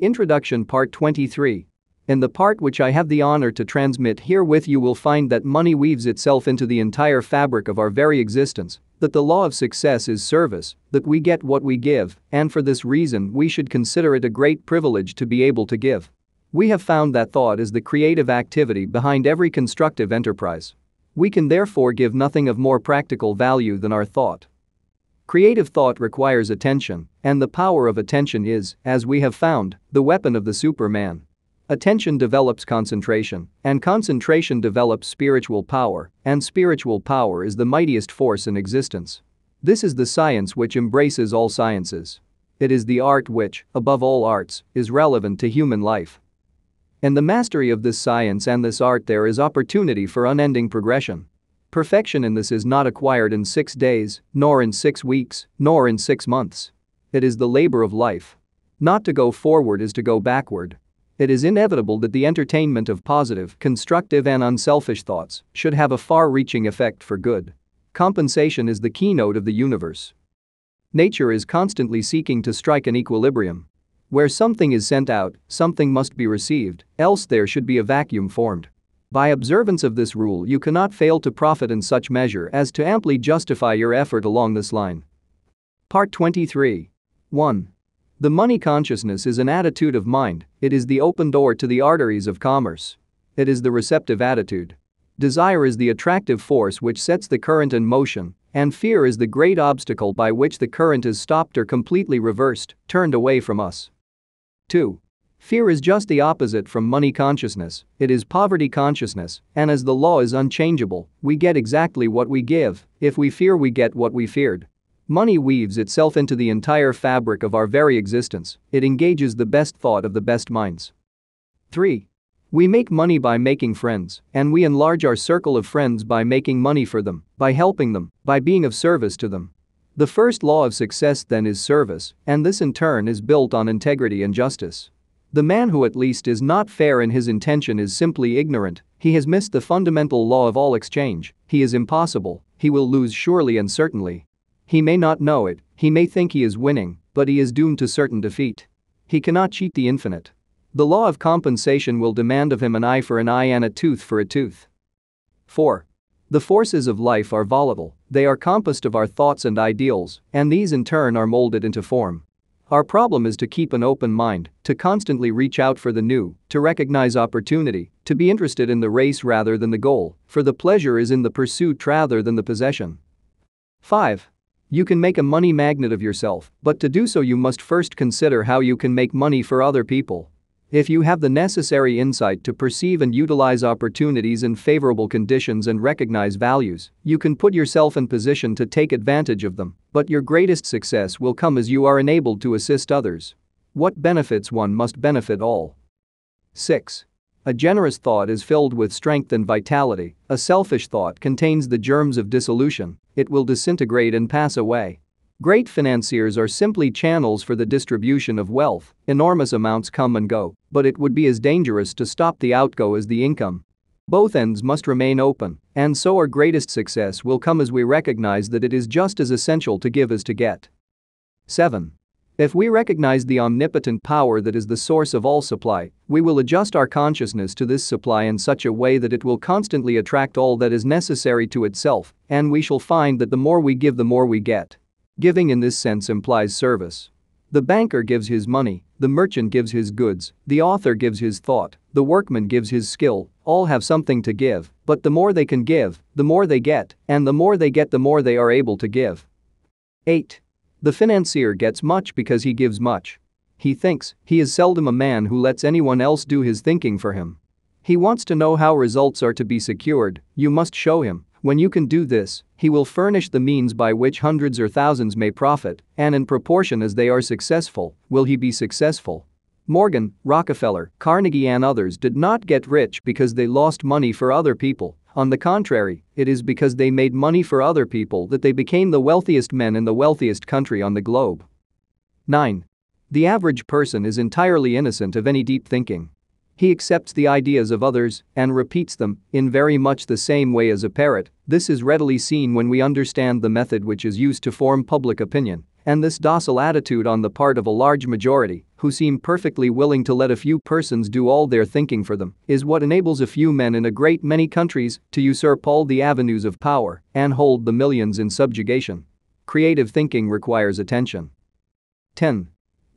Introduction Part 23. In the part which I have the honor to transmit herewith you will find that money weaves itself into the entire fabric of our very existence, that the law of success is service, that we get what we give, and for this reason we should consider it a great privilege to be able to give. We have found that thought is the creative activity behind every constructive enterprise. We can therefore give nothing of more practical value than our thought. Creative thought requires attention, and the power of attention is, as we have found, the weapon of the Superman. Attention develops concentration, and concentration develops spiritual power, and spiritual power is the mightiest force in existence. This is the science which embraces all sciences. It is the art which, above all arts, is relevant to human life. In the mastery of this science and this art there is opportunity for unending progression. Perfection in this is not acquired in 6 days, nor in 6 weeks, nor in 6 months. It is the labor of life. Not to go forward is to go backward. It is inevitable that the entertainment of positive, constructive and unselfish thoughts should have a far-reaching effect for good. Compensation is the keynote of the universe. Nature is constantly seeking to strike an equilibrium. Where something is sent out, something must be received, else there should be a vacuum formed. By observance of this rule you cannot fail to profit in such measure as to amply justify your effort along this line. Part 23. 1. The money consciousness is an attitude of mind, it is the open door to the arteries of commerce. It is the receptive attitude. Desire is the attractive force which sets the current in motion, and fear is the great obstacle by which the current is stopped or completely reversed, turned away from us. 2. Fear is just the opposite from money consciousness, it is poverty consciousness, and as the law is unchangeable, we get exactly what we give, if we fear we get what we feared. Money weaves itself into the entire fabric of our very existence, it engages the best thought of the best minds. 3. We make money by making friends, and we enlarge our circle of friends by making money for them, by helping them, by being of service to them. The first law of success then is service, and this in turn is built on integrity and justice. The man who at least is not fair in his intention is simply ignorant, he has missed the fundamental law of all exchange, he is impossible, he will lose surely and certainly. He may not know it, he may think he is winning, but he is doomed to certain defeat. He cannot cheat the infinite. The law of compensation will demand of him an eye for an eye and a tooth for a tooth. 4. The forces of life are volatile, they are composed of our thoughts and ideals, and these in turn are molded into form. Our problem is to keep an open mind, to constantly reach out for the new, to recognize opportunity, to be interested in the race rather than the goal, for the pleasure is in the pursuit rather than the possession. 5. You can make a money magnet of yourself, but to do so you must first consider how you can make money for other people. If you have the necessary insight to perceive and utilize opportunities in favorable conditions and recognize values, you can put yourself in position to take advantage of them, but your greatest success will come as you are enabled to assist others. What benefits one must benefit all. 6. A generous thought is filled with strength and vitality, a selfish thought contains the germs of dissolution, it will disintegrate and pass away. Great financiers are simply channels for the distribution of wealth, enormous amounts come and go, but it would be as dangerous to stop the outgo as the income. Both ends must remain open, and so our greatest success will come as we recognize that it is just as essential to give as to get. 7. If we recognize the omnipotent power that is the source of all supply, we will adjust our consciousness to this supply in such a way that it will constantly attract all that is necessary to itself, and we shall find that the more we give the more we get. Giving in this sense implies service. The banker gives his money, the merchant gives his goods, the author gives his thought, the workman gives his skill, all have something to give, but the more they can give, the more they get, and the more they get the more they are able to give. 8. The financier gets much because he gives much. He thinks, he is seldom a man who lets anyone else do his thinking for him. He wants to know how results are to be secured, you must show him. When you can do this, he will furnish the means by which hundreds or thousands may profit, and in proportion as they are successful, will he be successful. Morgan, Rockefeller, Carnegie and others did not get rich because they lost money for other people, on the contrary, it is because they made money for other people that they became the wealthiest men in the wealthiest country on the globe. 9. The average person is entirely innocent of any deep thinking. He accepts the ideas of others and repeats them in very much the same way as a parrot. This is readily seen when we understand the method which is used to form public opinion And this docile attitude on the part of a large majority, who seem perfectly willing to let a few persons do all their thinking for them, is what enables a few men in a great many countries to usurp all the avenues of power and hold the millions in subjugation. Creative thinking requires attention. 10.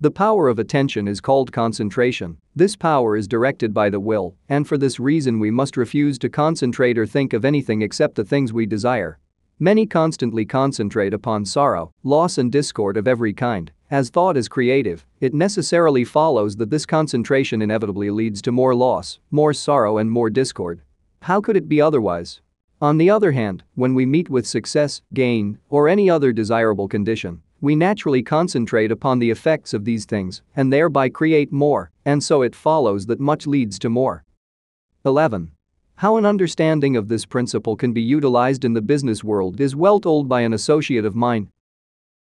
The power of attention is called concentration. This power is directed by the will, and for this reason we must refuse to concentrate or think of anything except the things we desire. Many constantly concentrate upon sorrow, loss and discord of every kind. As thought is creative, it necessarily follows that this concentration inevitably leads to more loss, more sorrow and more discord. How could it be otherwise? On the other hand, when we meet with success, gain, or any other desirable condition, we naturally concentrate upon the effects of these things and thereby create more, and so it follows that much leads to more. 11. How an understanding of this principle can be utilized in the business world is well told by an associate of mine.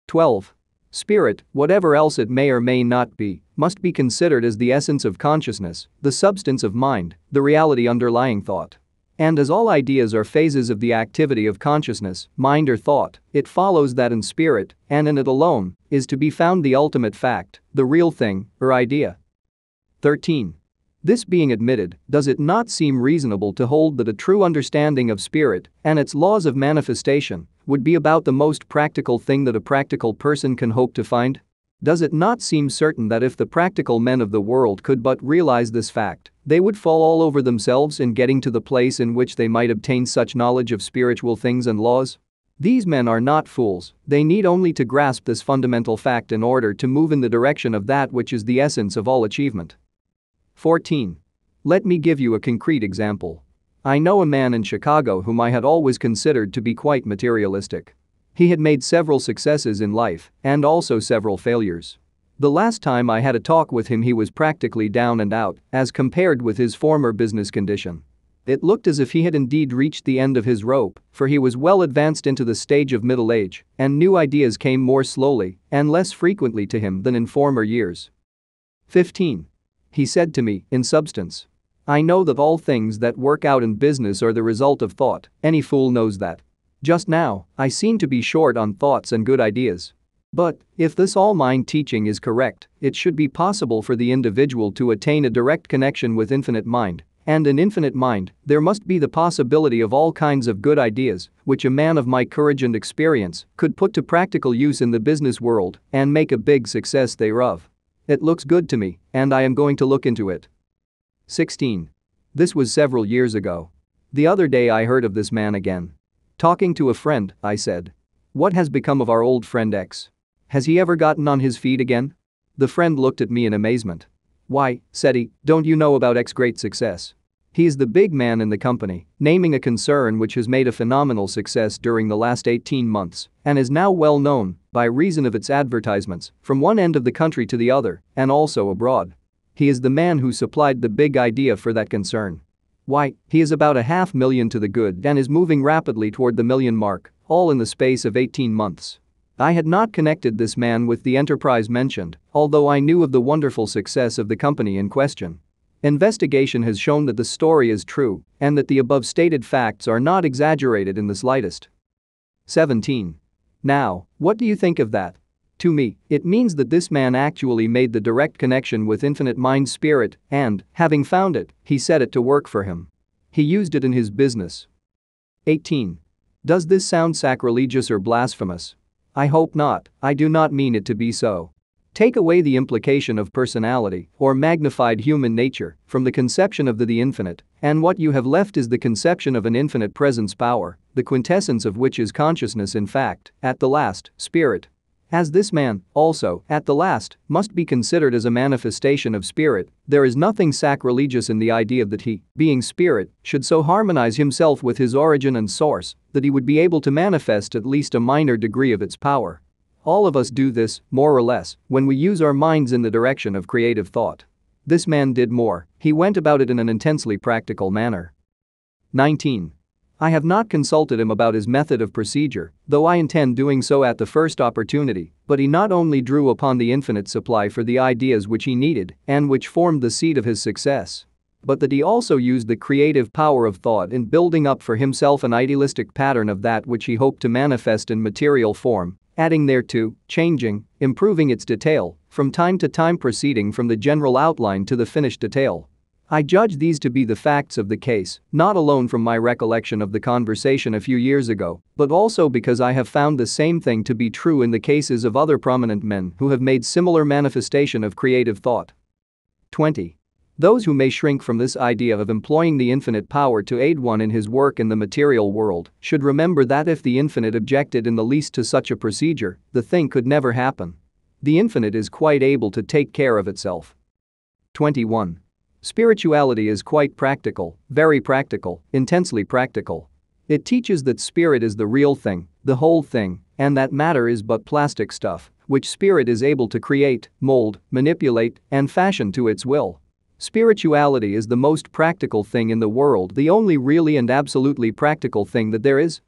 12. Spirit, whatever else it may or may not be, must be considered as the essence of consciousness, the substance of mind, the reality underlying thought. And as all ideas are phases of the activity of consciousness, mind or thought, it follows that in spirit, and in it alone, is to be found the ultimate fact, the real thing, or idea. 13. This being admitted, does it not seem reasonable to hold that a true understanding of spirit and its laws of manifestation would be about the most practical thing that a practical person can hope to find? Does it not seem certain that if the practical men of the world could but realize this fact, they would fall all over themselves in getting to the place in which they might obtain such knowledge of spiritual things and laws? These men are not fools, they need only to grasp this fundamental fact in order to move in the direction of that which is the essence of all achievement. 14. Let me give you a concrete example. I know a man in Chicago whom I had always considered to be quite materialistic. He had made several successes in life and also several failures. The last time I had a talk with him he was practically down and out as compared with his former business condition. It looked as if he had indeed reached the end of his rope, for he was well advanced into the stage of middle age and new ideas came more slowly and less frequently to him than in former years. 15. He said to me, in substance, I know that all things that work out in business are the result of thought, any fool knows that. Just now, I seem to be short on thoughts and good ideas. But, if this all-mind teaching is correct, it should be possible for the individual to attain a direct connection with infinite mind, and in infinite mind, there must be the possibility of all kinds of good ideas, which a man of my courage and experience could put to practical use in the business world and make a big success thereof. It looks good to me, and I am going to look into it. 16. This was several years ago. The other day I heard of this man again. Talking to a friend, I said, what has become of our old friend X? Has he ever gotten on his feet again? The friend looked at me in amazement. Why, said he, don't you know about X's great success? He is the big man in the company, naming a concern which has made a phenomenal success during the last 18 months and is now well known by reason of its advertisements from one end of the country to the other and also abroad. He is the man who supplied the big idea for that concern. Why, he is about 500,000 to the good and is moving rapidly toward the million mark, all in the space of 18 months. I had not connected this man with the enterprise mentioned, although I knew of the wonderful success of the company in question. Investigation has shown that the story is true and that the above stated facts are not exaggerated in the slightest. 17. Now, what do you think of that? To me, it means that this man actually made the direct connection with infinite mind spirit and, having found it, he set it to work for him. He used it in his business. 18. Does this sound sacrilegious or blasphemous? I hope not, I do not mean it to be so. Take away the implication of personality or magnified human nature from the conception of the infinite, and what you have left is the conception of an infinite presence power, the quintessence of which is consciousness in fact, at the last, spirit. As this man, also, at the last, must be considered as a manifestation of spirit, there is nothing sacrilegious in the idea that he, being spirit, should so harmonize himself with his origin and source that he would be able to manifest at least a minor degree of its power. All of us do this, more or less, when we use our minds in the direction of creative thought. This man did more, he went about it in an intensely practical manner. 19. I have not consulted him about his method of procedure, though I intend doing so at the first opportunity, but he not only drew upon the infinite supply for the ideas which he needed and which formed the seed of his success, but that he also used the creative power of thought in building up for himself an idealistic pattern of that which he hoped to manifest in material form adding thereto, changing, improving its detail, from time to time proceeding from the general outline to the finished detail. I judge these to be the facts of the case, not alone from my recollection of the conversation a few years ago, but also because I have found the same thing to be true in the cases of other prominent men who have made similar manifestation of creative thought. 20. Those who may shrink from this idea of employing the infinite power to aid one in his work in the material world should remember that if the infinite objected in the least to such a procedure, the thing could never happen. The infinite is quite able to take care of itself. 21. Spirituality is quite practical, very practical, intensely practical. It teaches that spirit is the real thing, the whole thing, and that matter is but plastic stuff, which spirit is able to create, mold, manipulate, and fashion to its will. Spirituality is the most practical thing in the world, the only really and absolutely practical thing that there is.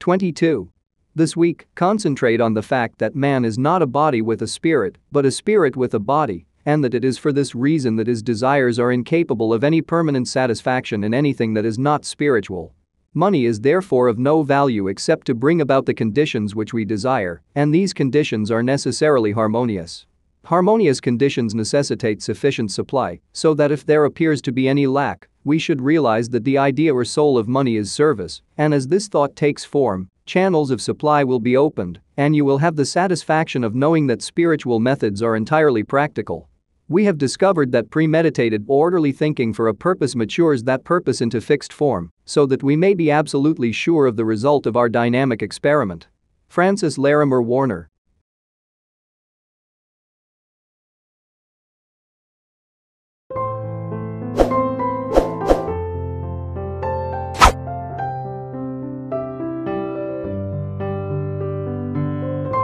22. This week, concentrate on the fact that man is not a body with a spirit, but a spirit with a body, and that it is for this reason that his desires are incapable of any permanent satisfaction in anything that is not spiritual. Money is therefore of no value except to bring about the conditions which we desire, and these conditions are necessarily harmonious. Harmonious conditions necessitate sufficient supply, so that if there appears to be any lack, we should realize that the idea or soul of money is service, and as this thought takes form, channels of supply will be opened, and you will have the satisfaction of knowing that spiritual methods are entirely practical. We have discovered that premeditated, orderly thinking for a purpose matures that purpose into fixed form, so that we may be absolutely sure of the result of our dynamic experiment. Francis Larimer Warner,